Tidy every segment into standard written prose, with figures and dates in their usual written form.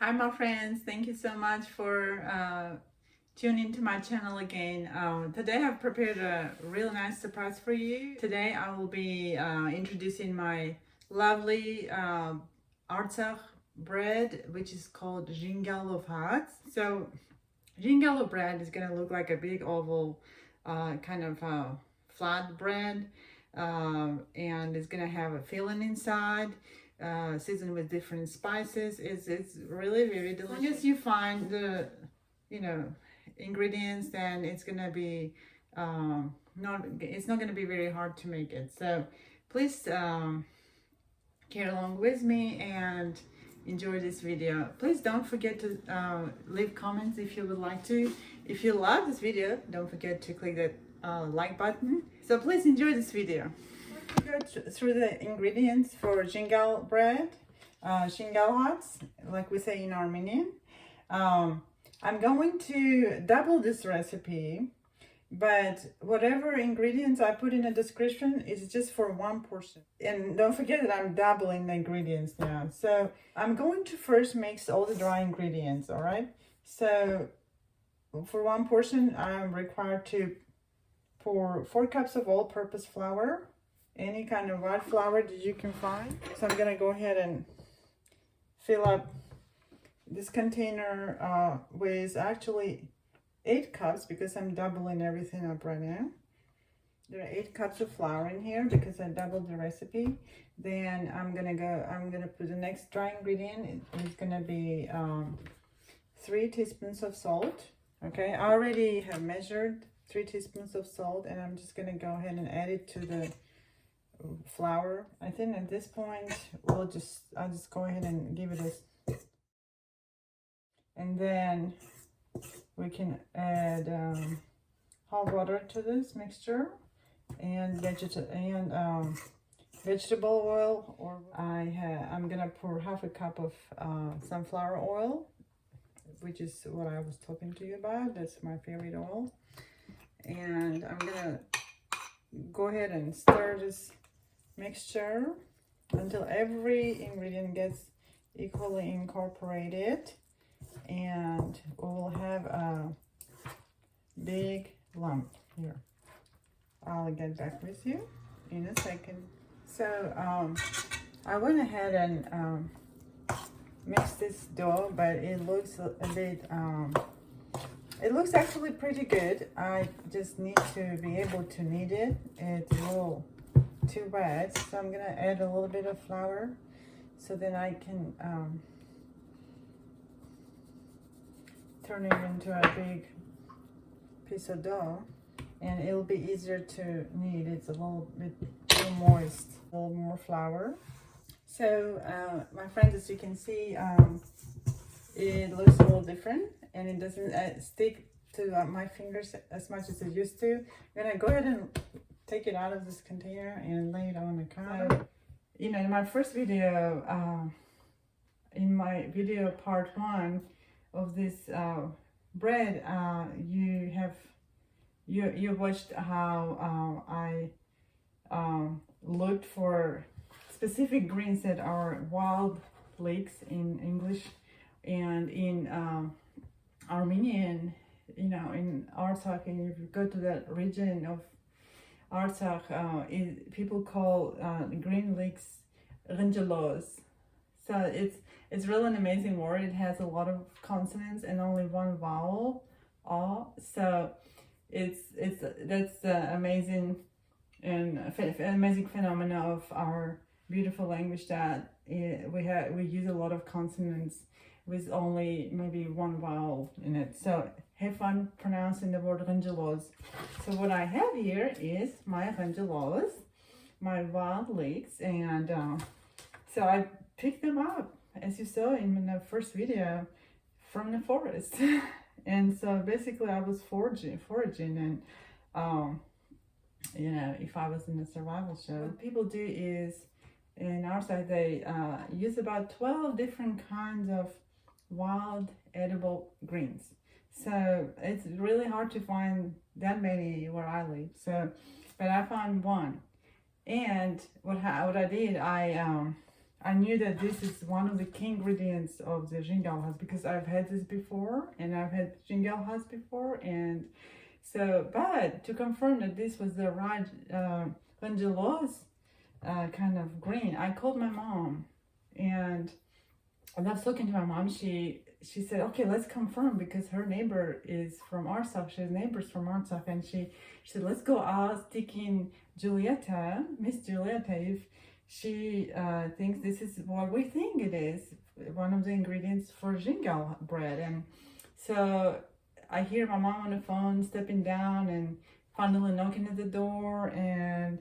Hi my friends, thank you so much for tuning to my channel again. Today I've prepared a really nice surprise for you. Today I will be introducing my lovely Artsakh bread, which is called Zhingyal of Hearts. So Zhingyal bread is gonna look like a big oval kind of flat bread, and it's gonna have a filling inside, seasoned with different spices. It's really very delicious. As long as you find the ingredients, then it's gonna be not gonna be very hard to make it. So please carry along with me and enjoy this video. Please don't forget to leave comments if you would like to. If you love this video, don't forget to click that like button. So please enjoy this video. Let's go through the ingredients for Zhingyal bread, Zhingyal hearts, like we say in Armenian. I'm going to double this recipe, but whatever ingredients I put in the description is just for one portion. And don't forget that I'm doubling the ingredients now. So I'm going to first mix all the dry ingredients, all right? So for one portion, I'm required to pour 4 cups of all-purpose flour, any kind of white flour that you can find. So I'm gonna go ahead and fill up this container with actually 8 cups because I'm doubling everything up right now. There are 8 cups of flour in here because I doubled the recipe. Then I'm gonna put the next dry ingredient. It's gonna be 3 teaspoons of salt. Okay, I already have measured 3 teaspoons of salt, and I'm just gonna go ahead and add it to the flour. I think at this point I'll just go ahead and give it a, and then we can add hot water to this mixture and vegetable oil, or I'm gonna pour half a cup of sunflower oil, which is what I was talking to you about. That's my favorite oil. And I'm gonna go ahead and stir this mixture until every ingredient gets equally incorporated, and we'll have a big lump here. I'll get back with you in a second. So I went ahead and mixed this dough, but it looks a bit it looks actually pretty good. I just need to be able to knead it. It's a little too wet, so I'm gonna add a little bit of flour so then I can turn it into a big piece of dough, and it'll be easier to knead. It's a little bit too moist. A little more flour. So my friends, as you can see, it looks a little different, and it doesn't stick to my fingers as much as it used to. I'm gonna go ahead and take it out of this container and lay it on the counter. You know, in my first video, in my video part 1 of this bread, you watched how I looked for specific greens that are wild leeks in English, and in Armenian, you know, in Artsakh, and if you go to that region of Artsakh, people call green leeks Zhingyal. So it's really an amazing word. It has a lot of consonants and only one vowel, so that's amazing, and amazing phenomena of our beautiful language, that we use a lot of consonants with only maybe one vowel in it. So have fun pronouncing the word Zhingyal. So what I have here is my Zhingyal, my wild leeks, and so I picked them up, as you saw in the first video, from the forest. And so basically I was foraging, and you know, if I was in a survival show, what people do is, in our side, they use about 12 different kinds of wild edible greens. So it's really hard to find that many where I live. So, but I found one, and what I did, I I knew that this is one of the key ingredients of the Zhingyal house because I've had this before and I've had Zhingyal house before, and so, but to confirm that this was the right Zhingyal's kind of green, I called my mom, and I was talking to my mom. She said, okay, let's confirm, because her neighbor is from Artsakh. She has neighbors from Artsakh, and she said, let's go asking Julieta, Miss Julieta, if she thinks this is what we think it is, one of the ingredients for Zhingyal bread. And so I hear my mom on the phone stepping down and finally knocking at the door, and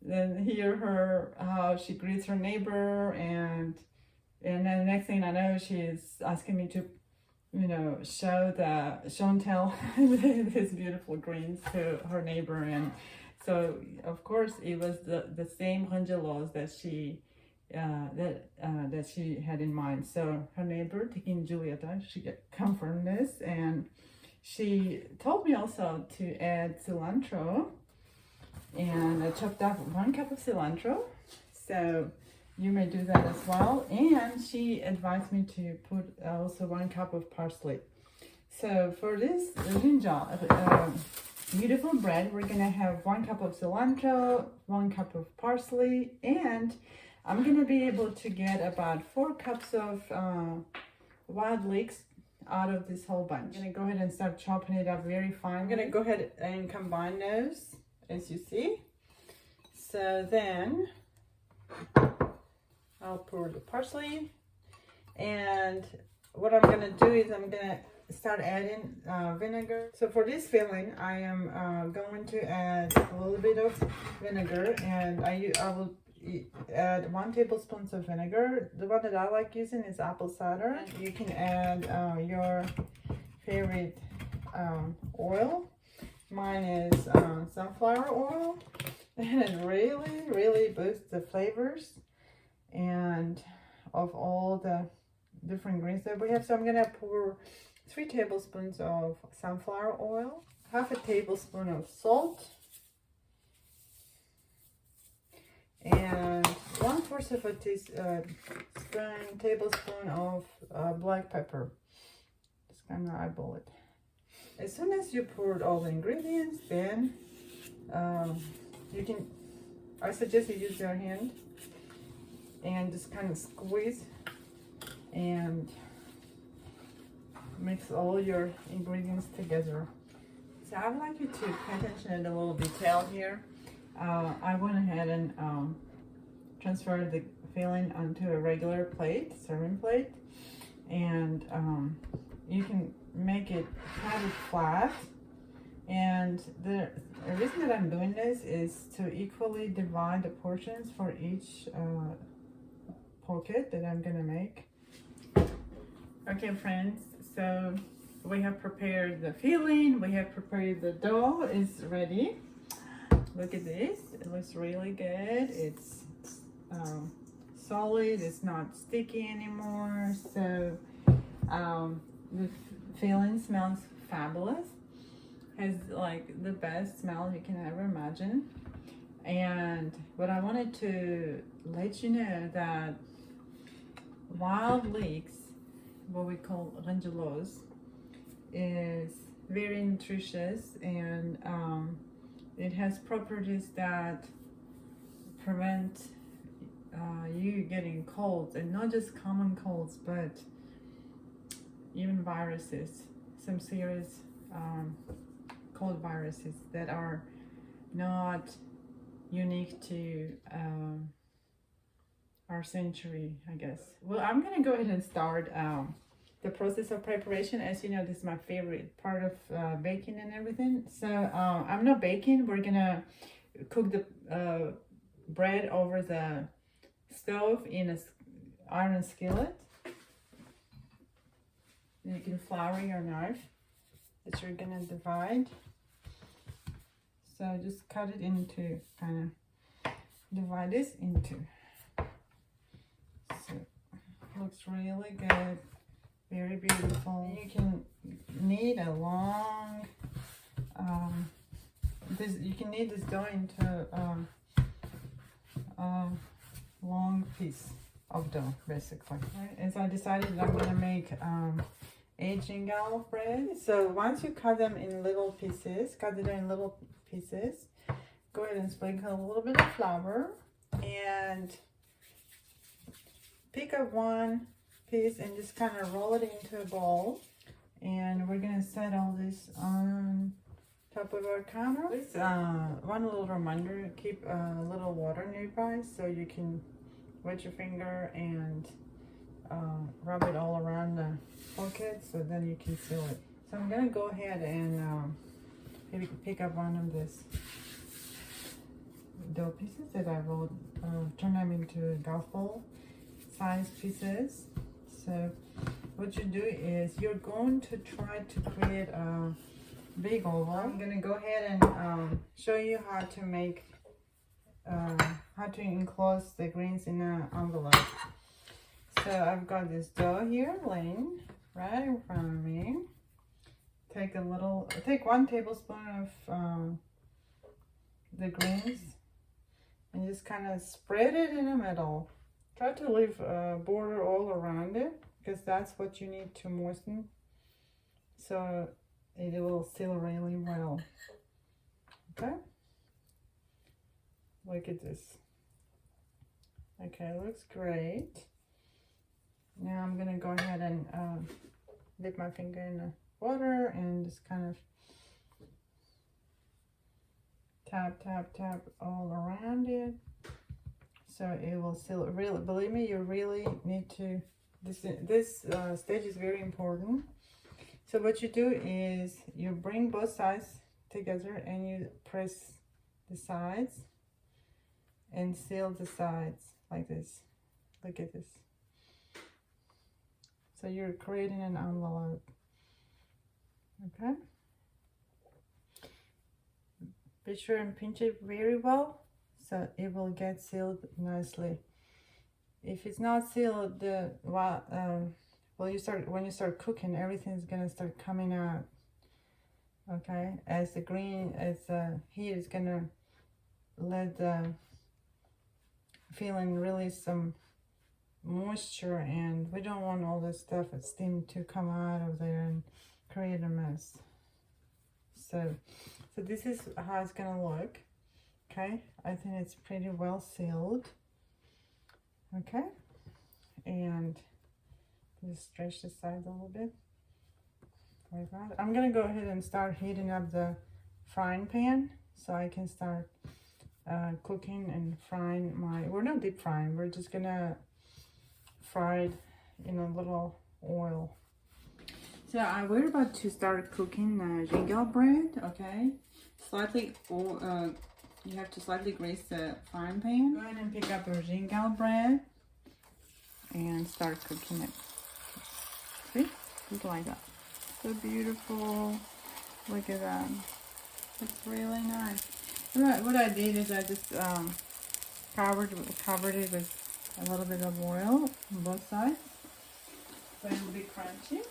then hear her how she greets her neighbor, and then the next thing I know, she's asking me to, you know, show and tell these beautiful greens to her neighbor. And so, of course, it was the same Zhingyal that she that she had in mind. So her neighbor, taking Julieta, she confirmed this, and she told me also to add cilantro, and I chopped up 1 cup of cilantro. So you may do that as well. And she advised me to put also 1 cup of parsley. So for this Zhingyal beautiful bread, we're gonna have 1 cup of cilantro, 1 cup of parsley, and I'm gonna be able to get about 4 cups of wild leeks out of this whole bunch. I'm gonna go ahead and start chopping it up very fine. I'm gonna go ahead and combine those, as you see. So then I'll pour the parsley, and what I'm gonna do is I'm gonna start adding vinegar. So for this filling, I am going to add a little bit of vinegar, and I will add 1 tablespoon of vinegar. The one that I like using is apple cider. You can add your favorite oil. Mine is sunflower oil, and it really boosts the flavors and of all the different greens that we have. So I'm gonna pour 3 tablespoons of sunflower oil, half a tablespoon of salt, and 1/4 of a tablespoon of black pepper. Just kind of eyeball it. As soon as you poured all the ingredients, then I suggest you use your hand and just kind of squeeze and mix all your ingredients together. So I would like you to pay attention to the little detail here. I went ahead and transferred the filling onto a regular plate, serving plate, and you can make it kind of flat. And the reason that I'm doing this is to equally divide the portions for each pocket that I'm gonna make. Okay, friends, so we have prepared the filling, we have prepared the dough, is ready. Look at this, it looks really good. It's solid, it's not sticky anymore. So the filling smells fabulous, has like the best smell you can ever imagine. And what I wanted to let you know that wild leeks, what we call Zhingyal, is very nutritious, and it has properties that prevent you getting colds, and not just common colds, but even viruses, some serious cold viruses that are not unique to our century, I guess. Well, I'm gonna go ahead and start the process of preparation. As you know, this is my favorite part of baking and everything. So I'm not baking. We're gonna cook the bread over the stove in a iron skillet. You can flour your knife that you're gonna divide. So just cut it into, kind of divide this into. So looks really good, very beautiful. You can knead a long you can knead this dough into a long piece of dough, basically. Right? And so I decided I'm gonna make 8 Zhingyal bread. So once you cut them in little pieces, go ahead and sprinkle a little bit of flour and pick up one piece and just kind of roll it into a bowl. And we're gonna set all this on top of our counter. One little reminder, keep a little water nearby so you can wet your finger and rub it all around the pocket so then you can seal it. So I'm gonna go ahead and pick up one of these dough pieces that I rolled, turn them into golf ball size pieces. So what you do is you're going to try to create a big oval. I'm gonna go ahead and show you how to make how to enclose the greens in an envelope. So I've got this dough here laying right in front of me. Take 1 tablespoon of the greens and just kind of spread it in the middle. Try to leave a border all around it because that's what you need to moisten, so it will seal really well. Okay, look at this. Okay, looks great. Now I'm gonna go ahead and dip my finger in the water and just kind of tap all around it so it will seal. Really, believe me, you really need to, this stage is very important. So what you do is you bring both sides together and you press the sides and seal the sides like this. Look at this. So you're creating an envelope. Okay, be sure and pinch it very well so it will get sealed nicely. If it's not sealed, when you start cooking, everything's gonna start coming out. Okay, as the heat is gonna let the filling release some moisture, and we don't want all this stuff, steam, to come out of there and create a mess. So this is how it's gonna look. Okay, I think it's pretty well sealed. Okay, and just stretch the sides a little bit like that. I'm gonna go ahead and start heating up the frying pan so I can start cooking and frying we're not deep frying, we're just gonna fry it in a little oil. So we're about to start cooking Zhingyal bread. Okay, you have to slightly grease the frying pan. Go ahead and pick up your Zhingyal bread and start cooking it. See, just like that. So beautiful. Look at that. It's really nice. What I did is I just covered it with a little bit of oil on both sides so it will be crunchy.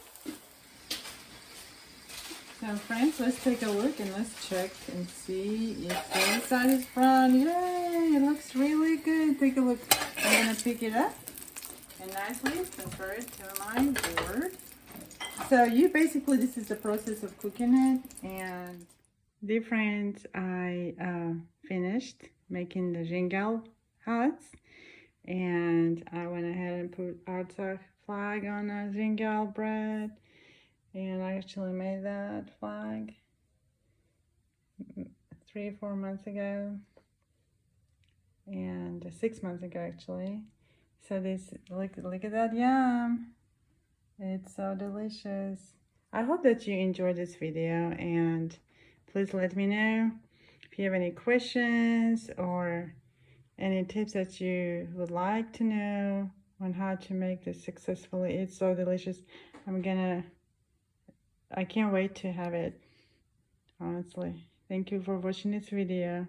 So friends, let's take a look and let's check and see if the inside is brown. Yay! It looks really good. Take a look. I'm gonna pick it up and nicely transfer it to my board. So this is the process of cooking it. And dear friends, I finished making the Zhingyal huts, and I went ahead and put Artsakh flag on a Zhingyal bread. And I actually made that flag 3 or 4 months ago, and 6 months ago actually. So this, look at that, yum! It's so delicious. I hope that you enjoyed this video, and please let me know if you have any questions or any tips that you would like to know on how to make this successfully. It's so delicious. I can't wait to have it, honestly. Thank you for watching this video.